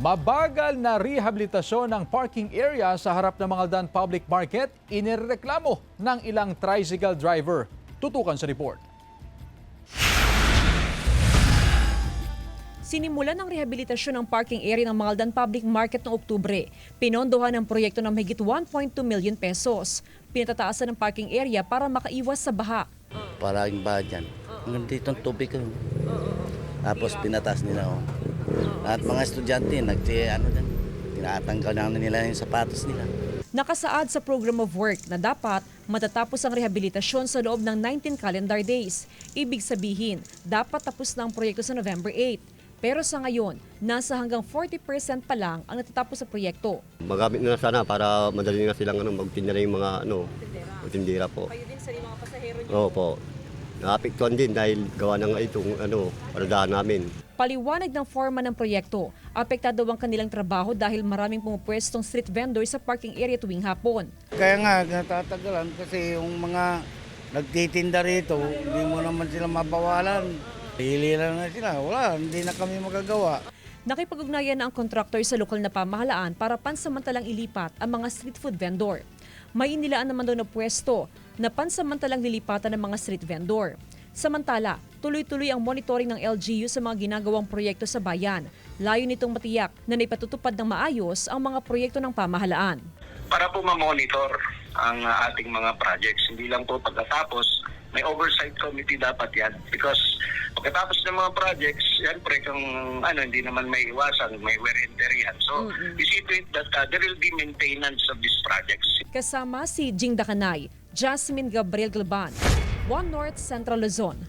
Mabagal na rehabilitasyon ng parking area sa harap ng Mangaldan Public Market, inireklamo ng ilang tricycle driver. Tutukan sa report. Sinimulan ng rehabilitasyon ng parking area ng Mangaldan Public Market noong Oktubre. Pinondohan ng proyekto ng mahigit 1.2 million pesos. Pinatataasan ng parking area para makaiwas sa baha. Palaging baha dyan. Hanggang dito ang tubig ko. Tapos pinataas nila ako. At mga estudyante, tinatanggal na nila yung sapatos nila. Nakasaad sa program of work na dapat matatapos ang rehabilitasyon sa loob ng 19 calendar days. Ibig sabihin, dapat tapos na ang proyekto sa November 8. Pero sa ngayon, nasa hanggang 40% pa lang ang natatapos sa proyekto. Magamit na sana para madali na silang magtinda na yung mga tindera po. Kayo din sa mga pasahero niyo? Oo po. Naapektuhan din dahil gawa ng itong paradahan namin. Paliwanag ng foreman ng proyekto, apektado ang kanilang trabaho dahil maraming pumupwestong street vendor sa parking area tuwing hapon. Kaya nga, natatagalan kasi yung mga nagtitinda rito, hindi mo naman sila mabawalan. Hililan na sila, wala, hindi na kami magagawa. Nakipag-ugnayan na ang kontraktor sa lokal na pamahalaan para pansamantalang ilipat ang mga street food vendor. May inilaan naman daw na pwesto na pansamantalang lilipatan ng mga street vendor. Samantala, tuloy-tuloy ang monitoring ng LGU sa mga ginagawang proyekto sa bayan. Layo nitong matiyak na naipatutupad ng maayos ang mga proyekto ng pamahalaan. Para po ma-monitor ang ating mga projects. Hindi lang po pagkatapos, may oversight committee dapat yan. Because pagkatapos ng mga projects, siyempre kung hindi naman may iwasan, may wear and tear yan. So, we see to it that there will be maintenance of these projects. Kasama si Jing Dakanay, Jasmine Gabriel Galban, One North Central Luzon.